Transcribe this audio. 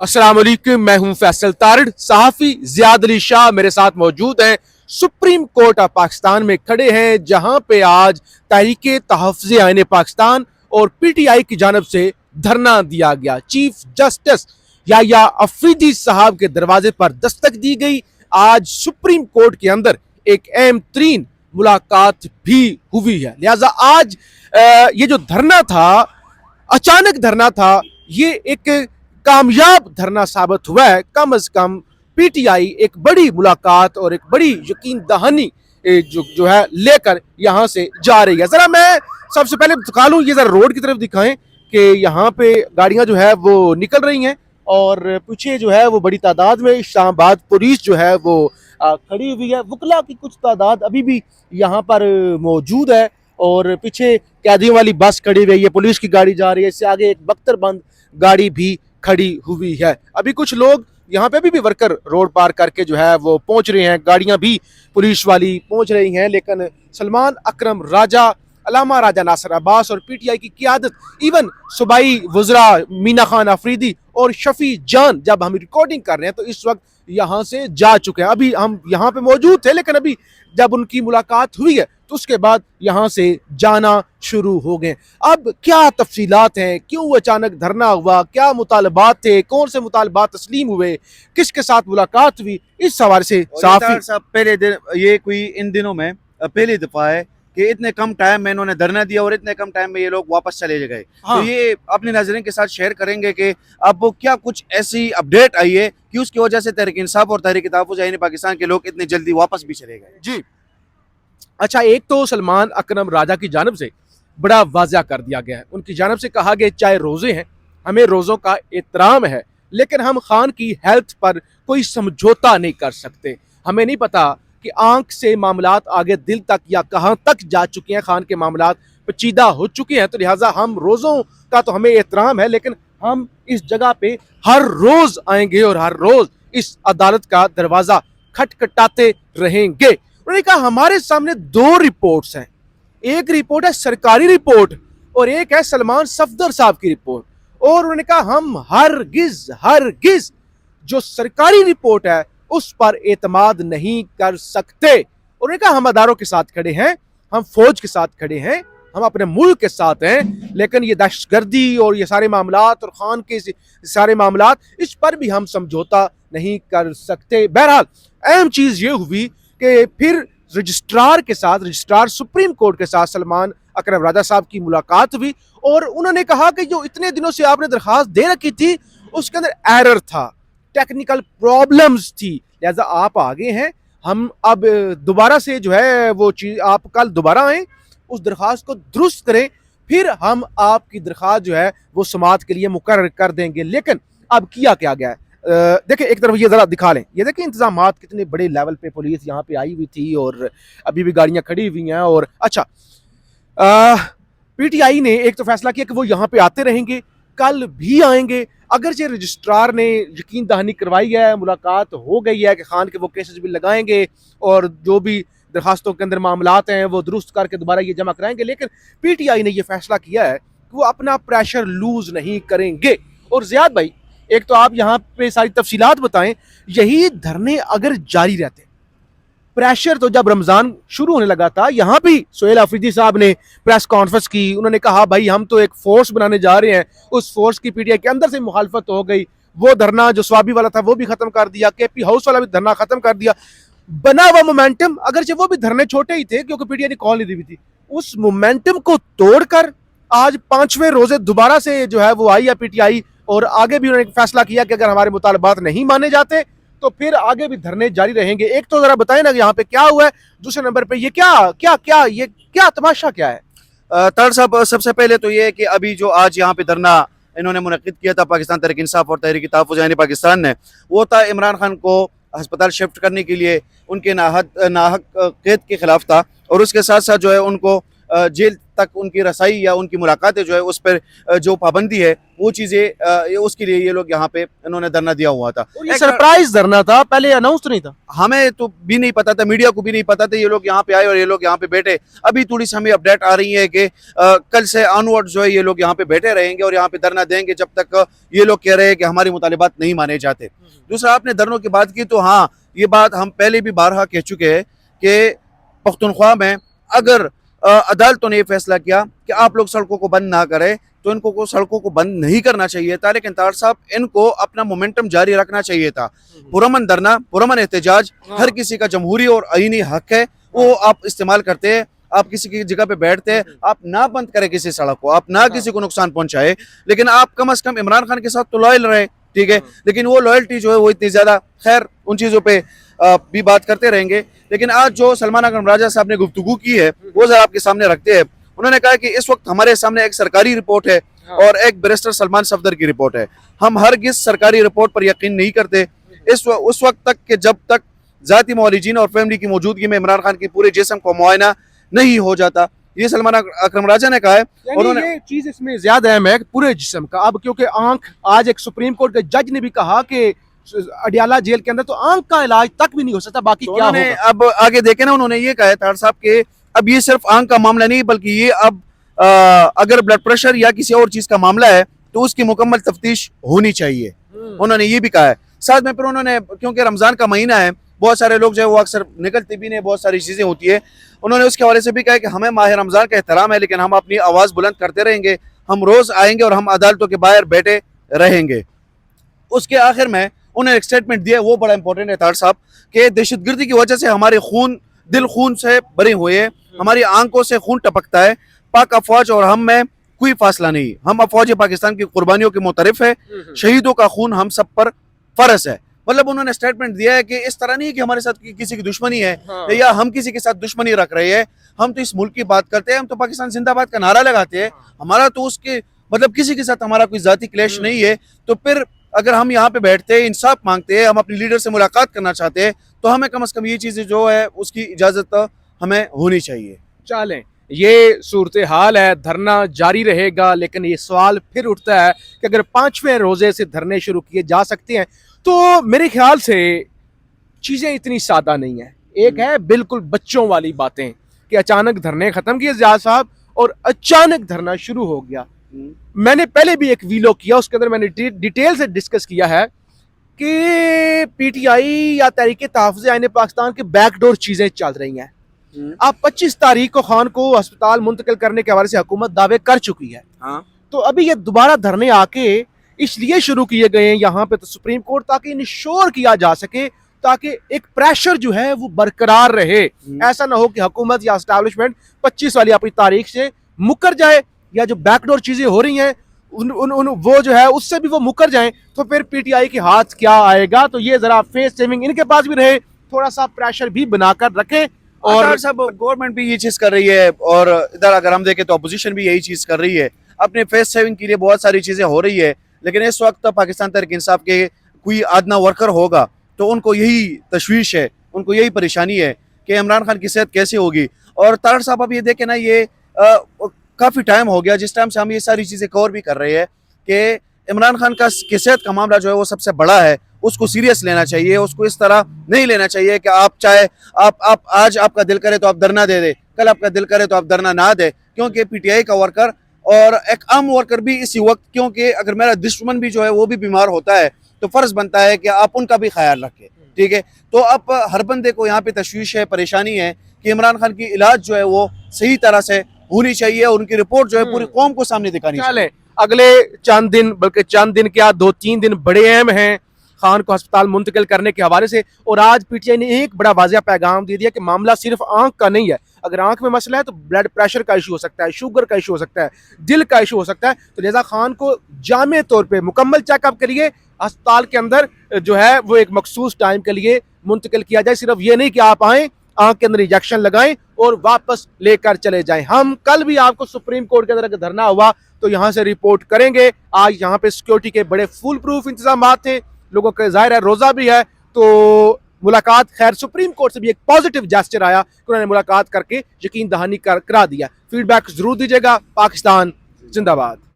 अस्सलाम वालेकुम, मैं हूं फैसल तारिड़। सहाफ़ी ज़ियाद अली शाह मेरे साथ मौजूद हैं। सुप्रीम कोर्ट ऑफ पाकिस्तान में खड़े हैं, जहां पे आज तहरीक तहफ़्फ़ुज़ आईन पाकिस्तान और PTI की जानब से धरना दिया गया। चीफ जस्टिस याह्या अफरीदी साहब के दरवाजे पर दस्तक दी गई। आज सुप्रीम कोर्ट के अंदर एक अहम तरीन मुलाकात भी हुई है। लिहाजा आज ये जो धरना था, अचानक धरना था, ये एक कामयाब धरना साबित हुआ है। कम अज कम PTI एक बड़ी मुलाकात और एक बड़ी यकीन दहानी जो है लेकर यहां से जा रही है। जरा मैं सबसे पहले दिखा लूं, ये जरा रोड की तरफ दिखाएं कि यहाँ पे गाड़ियां जो है वो निकल रही हैं और पीछे जो है वो बड़ी तादाद में इस्लामाबाद पुलिस जो है वो खड़ी हुई है। वकला की कुछ तादाद अभी भी यहाँ पर मौजूद है और पीछे कैदियों वाली बस खड़ी हुई है, पुलिस की गाड़ी जा रही है, इससे आगे एक बख्तरबंद गाड़ी भी खड़ी हुई है। अभी कुछ लोग यहाँ पे भी वर्कर रोड पार करके जो है वो पहुंच रहे हैं, गाड़ियां भी पुलिस वाली पहुंच रही हैं, लेकिन सलमान अकरम राजा, अलामा राजा नासिर अब्बास और PTI की क़ियादत, इवन सूबाई वज़रा मीना खान अफरीदी और शफी जान, जब हम रिकॉर्डिंग कर रहे हैं तो इस वक्त यहाँ से जा चुके हैं। अभी हम यहाँ पे मौजूद थे, लेकिन अभी जब उनकी मुलाकात हुई है तो उसके बाद यहाँ से जाना शुरू हो गए। अब क्या तफसीलात हैं, क्यों अचानक धरना हुआ, क्या मुतालबात थे, कौन से मुतालबात तस्लीम हुए, किसके साथ मुलाकात हुई, इस हवाले से साहब पहले दिन ये कोई इन दिनों में पहली दफा है कि इतने कम टाइम में इन्होंने धरना दिया और इतने कम टाइम में ये लोग वापस चले गए। हाँ। तो ये अपने नाज़रीन के साथ शेयर करेंगे कि अब क्या कुछ ऐसी अपडेट आई है कि उसकी वजह से तहरीक इंसाफ और तहरीक तहफ़्फ़ुज़ आईन पाकिस्तान के लोग इतने जल्दी वापस भी चले गए। जी, अच्छा, एक तो सलमान अकरम राजा की जानब से बड़ा वाज़ा कर दिया गया है। उनकी जानब से कहा गया चाहे रोज़े हैं, हमें रोज़ों का एहतराम है, लेकिन हम खान की हेल्थ पर कोई समझौता नहीं कर सकते। हमें नहीं पता कि आंख से मामलात आगे दिल तक या कहाँ तक जा चुके हैं, खान के मामलात पेचीदा हो चुके हैं, तो लिहाजा हम रोज़ों का तो हमें एहतराम है, लेकिन हम इस जगह पे हर रोज़ आएंगे और हर रोज़ इस अदालत का दरवाज़ा खटखटाते रहेंगे। उन्होंने कहा हमारे सामने दो रिपोर्ट्स हैं, एक रिपोर्ट है सरकारी रिपोर्ट और एक है सलमान सफदर साहब की रिपोर्ट, और उन्होंने कहा हम हरगिज जो सरकारी रिपोर्ट है उस पर एतमाद नहीं कर सकते। उन्होंने कहा हम अदारों के साथ खड़े हैं, हम फौज के साथ खड़े हैं, हम अपने मुल्क के साथ हैं, लेकिन ये दहशतगर्दी और ये सारे मामलात और खान के सारे मामलात, इस पर भी हम समझौता नहीं कर सकते। बहरहाल अहम चीज ये हुई कि फिर रजिस्ट्रार के साथ, रजिस्ट्रार सुप्रीम कोर्ट के साथ सलमान अकरम राजा साहब की मुलाकात हुई और उन्होंने कहा कि जो इतने दिनों से आपने दरखास्त दे रखी थी उसके अंदर एरर था, टेक्निकल प्रॉब्लम्स थी, लिहाजा आप आगे हैं, हम अब दोबारा से जो है वो चीज, आप कल दोबारा आए, उस दरखास्त को दुरुस्त करें, फिर हम आपकी दरखास्त जो है वो समाअत के लिए मुकर्रर कर देंगे। लेकिन अब किया क्या गया है, देखिए एक तरफ ये जरा दिखा लें, ये देखिए इंतजामात कितने बड़े लेवल पे पुलिस यहाँ पे आई हुई थी और अभी भी गाड़ियां खड़ी हुई हैं। और अच्छा, PTI ने एक तो फैसला किया कि वो यहाँ पे आते रहेंगे, कल भी आएंगे। अगर ये रजिस्ट्रार ने यकीन दहानी करवाई है, मुलाकात हो गई है कि खान के वो केसेस भी लगाएंगे और जो भी दरखास्तों के अंदर मामलात हैं वो दुरुस्त करके दोबारा ये जमा कराएंगे, लेकिन PTI ने ये फैसला किया है कि वो अपना प्रेशर लूज नहीं करेंगे। और ज़ियाद भाई, एक तो आप यहाँ पे सारी तफसीलात बताएं, यही धरने अगर जारी रहते, प्रेशर तो जब रमजान शुरू होने लगा था, यहाँ भी सोहेल अफरीदी साहब ने प्रेस कॉन्फ्रेंस की, उन्होंने कहा भाई हम तो एक फोर्स बनाने जा रहे हैं, उस फोर्स की PTI के अंदर से मुखालफत हो गई, वो धरना जो स्वाबी वाला था वो भी खत्म कर दिया, KP हाउस वाला भी धरना खत्म कर दिया, बना हुआ मोमेंटम, अगर वो भी धरने छोटे ही थे क्योंकि PTI ने कॉल नहीं दी हुई थी, उस मोमेंटम को तोड़कर आज 5वें रोजे दोबारा से जो है वो आई है PTI और आगे भी उन्होंने फैसला किया कि अगर हमारे मुतालबात नहीं माने जाते तो फिर आगे भी धरने जारी रहेंगे। एक तो जरा बताएं ना यहाँ पे क्या हुआ है, दूसरे नंबर पे ये क्या तमाशा क्या है? तार साहब, सबसे पहले तो ये है कि अभी जो आज यहाँ पे धरना इन्होंने मुनक्किद किया था पाकिस्तान तहरीक इंसाफ और तहरीक तहफ़्फ़ुज़ आईन पाकिस्तान ने, वो था इमरान खान को अस्पताल शिफ्ट करने के लिए उनके नाहक कैद के खिलाफ था और उसके साथ साथ जो है उनको जेल तक उनकी रसाई या उनकी मुलाकातें जो है उस पर जो पाबंदी है वो चीज़ें उसके लिए ये लोग यहाँ पे इन्होंने धरना दिया हुआ था। और ये सरप्राइज धरना था, पहले अनाउंस तो नहीं था। हमें तो भी नहीं पता था, मीडिया को भी नहीं पता था, ये लोग यहाँ पे आए और ये लोग यहाँ पे बैठे। अभी थोड़ी सी हमें अपडेट आ रही है कि कल से ऑनवर्ड जो है ये लोग यहाँ पे बैठे रहेंगे और यहाँ पे धरना देंगे जब तक ये लोग कह रहे हैं कि हमारी मुतालिबात नहीं माने जाते। दूसरा, आपने धरनों की बात की तो हाँ, ये बात हम पहले भी बारहा कह चुके हैं कि पख्तूनख्वा में अगर अदालतों ने ये फैसला किया कि आप लोग सड़कों को बंद ना करें तो इनको को सड़कों को बंद नहीं करना चाहिए था, लेकिन तार साहब इनको अपना मोमेंटम जारी रखना चाहिए था। पुरअमन धरना, पुरअमन एहतजाज हर किसी का जमहूरी और आईनी हक है, वो आप इस्तेमाल करते हैं। आप किसी की जगह पे बैठते हैं, आप ना बंद करें किसी सड़क को, आप ना किसी को नुकसान पहुंचाए, लेकिन आप कम से कम इमरान खान के साथ तो लॉयल रहे, ठीक है। लेकिन वो लॉयल्टी जो है वो इतनी ज्यादा, खैर उन चीजों पे भी बात करते रहेंगे। लेकिन आज जो सलमान अकरम राजा साहब ने गुफ्तगू की है वो जरा आपके सामने रखते हैं। उन्होंने कहा कि इस वक्त हमारे सामने एक सरकारी रिपोर्ट है और एक बैरिस्टर सलमान सफदर की रिपोर्ट है। हम हरगिज सरकारी रिपोर्ट पर यकीन नहीं करते उस वक्त तक कि जब तक जाती मौलिजीन और फैमिली की मौजूदगी में इमरान खान की पूरे जिस्म को मुआयना नहीं हो जाता। ये सलमान अकरम राजा ने कहा है। और उन्होंने ये चीज इसमें ज्यादा अहम है पूरे जिस्म का। अब क्योंकि आंख, आज एक सुप्रीम कोर्ट के जज ने भी कहा कि अडियाला जेल के अंदर तो आंख का इलाज तक भी नहीं हो सकता, बाकी तो क्या होगा। अब आगे देखे ना, उन्होंने ये कहा है तार साहब के अब ये सिर्फ आंख का मामला नहीं बल्कि ये अब अगर ब्लड प्रेशर या किसी और चीज का मामला है तो उसकी मुकम्मल तफ्तीश होनी चाहिए। उन्होंने ये भी कहा है। साथ में फिर उन्होंने, क्योंकि रमजान का महीना है, बहुत सारे लोग जो है वो अक्सर निकलते भी नहीं, बहुत सारी चीजें होती है, उन्होंने उसके हवाले से भी कहा कि हमें माह रमजान का एहतराम है लेकिन हम अपनी आवाज बुलंद करते रहेंगे, हम रोज आएंगे और हम अदालतों के बाहर बैठे रहेंगे। उसके आखिर में उन्होंने एक स्टेटमेंट दिया, वो बड़ा इंपॉर्टेंट है तार साहब, कि दहशतगर्दी की वजह से हमारे दिल खून से भरे हुए हैं, हमारी आंखों से खून टपकता है, पाक अफवाज और हम में कोई फासला नहीं, हम अफवाज पाकिस्तान की कुर्बानियों के मुतरिफ है, शहीदों का खून हम सब पर फर्ज है। मतलब उन्होंने स्टेटमेंट दिया है कि इस तरह नहीं कि हमारे साथ किसी की दुश्मनी है या हम किसी के साथ दुश्मनी रख रहे हैं, हम तो इस मुल्क की बात करते हैं, हम तो पाकिस्तान जिंदाबाद का नारा लगाते हैं, हमारा तो उसके मतलब किसी के साथ हमारा कोई जाती क्लेश नहीं है। तो फिर अगर हम यहाँ पे बैठते हैं, इंसाफ मांगते हैं, हम अपने लीडर से मुलाकात करना चाहते हैं, तो हमें कम से कम ये चीजें जो है उसकी इजाजत हमें होनी चाहिए। चलें, ये सूरत हाल है, धरना जारी रहेगा। लेकिन ये सवाल फिर उठता है कि अगर 5वें रोजे से धरने शुरू किए जा सकते हैं तो मेरे ख्याल से चीजें इतनी सादा नहीं है। एक है बिल्कुल बच्चों वाली बातें कि अचानक धरने खत्म किए जाज साहब और अचानक धरना शुरू हो गया। मैंने पहले भी एक वीडियो किया, उसके अंदर मैंने डिटेल से डिस्कस किया है कि पीटीआई या तहरीके तहफ़्फ़ुज़ आईन पाकिस्तान के बैकडोर चीजें चल रही हैं। अब 25 तारीख को खान को अस्पताल मुंतकिल करने के हवाले से हुकूमत दावे कर चुकी है। तो अभी ये दोबारा धरने आके इसलिए शुरू किए गए हैं यहाँ पे तो सुप्रीम कोर्ट, ताकि इंश्योर किया जा सके, ताकि एक प्रेशर जो है वो बरकरार रहे। ऐसा ना हो कि हुकूमत या एस्टैब्लिशमेंट 25 वाली अपनी तारीख से मुकर जाए, या जो बैकडोर चीजें हो रही हैं वो जो है उससे भी वो मुकर जाएं, तो फिर पीटीआई के हाथ क्या आएगा। तो ये जरा फेस सेविंग इनके पास भी रहे, थोड़ा सा प्रेशर भी बनाकर रखे। और सब गवर्नमेंट भी ये चीज कर रही है और इधर अगर हम देखें तो अपोजिशन भी यही चीज कर रही है। अपने फेस सेविंग के लिए बहुत सारी चीजें हो रही है, लेकिन इस वक्त पाकिस्तान तहरीक इंसाफ के कोई आदना वर्कर होगा तो उनको यही तशवीश है, उनको यही परेशानी है कि इमरान खान की सेहत कैसे होगी। और तारड़ साहब अब ये देखें ना, ये काफ़ी टाइम हो गया जिस टाइम से हम ये सारी चीज़ें कवर भी कर रहे हैं कि इमरान खान का सेहत का मामला जो है वो सबसे बड़ा है, उसको सीरियस लेना चाहिए, उसको इस तरह नहीं लेना चाहिए कि आप चाहे आप आज आपका दिल करे तो आप धरना दे दे, कल आपका दिल करे तो आप धरना ना दे। क्योंकि पीटीआई का वर्कर और एक आम वर्कर भी इसी वक्त, क्योंकि अगर मेरा दुश्मन भी जो है वो भी बीमार होता है तो फर्ज बनता है कि आप उनका भी ख्याल रखें, ठीक है। तो अब हर बंदे को यहाँ पे तशवीश है, परेशानी है कि इमरान खान की इलाज जो है वो सही तरह से होनी चाहिए और उनकी रिपोर्ट जो है पूरी कौम को सामने दिखानी चाहिए। अगले चंद दिन, बल्कि चंद दिन क्या 2-3 दिन बड़े अहम हैं खान को अस्पताल मुंतकिल करने के हवाले से। और आज पीटीआई ने एक बड़ा वाज़िया पैगाम दे दिया कि मामला सिर्फ आंख का नहीं है। अगर आंख में मसला है तो ब्लड प्रेशर का इशू हो सकता है, शुगर का इशू हो सकता है, दिल का इशू हो सकता है। तो लिहाजा खान को जामे तौर पर मुकम्मल चेकअप के लिए अस्पताल के अंदर जो है वो एक मखसूस टाइम के लिए मुंतकिल किया जाए। सिर्फ ये नहीं कि आप आएँ, आंख के अंदर इंजेक्शन लगाएं और वापस लेकर चले जाएं। हम कल भी आपको सुप्रीम कोर्ट के अंदर अगर धरना हुआ तो यहां से रिपोर्ट करेंगे। आज यहां पे सिक्योरिटी के बड़े फुल प्रूफ इंतजाम थे, लोगों के जाहिर है रोजा भी है, तो मुलाकात, खैर सुप्रीम कोर्ट से भी एक पॉजिटिव जेस्चर आया कि उन्होंने मुलाकात करके यकीन दहानी करा दिया। फीडबैक जरूर दीजिएगा। पाकिस्तान जिंदाबाद।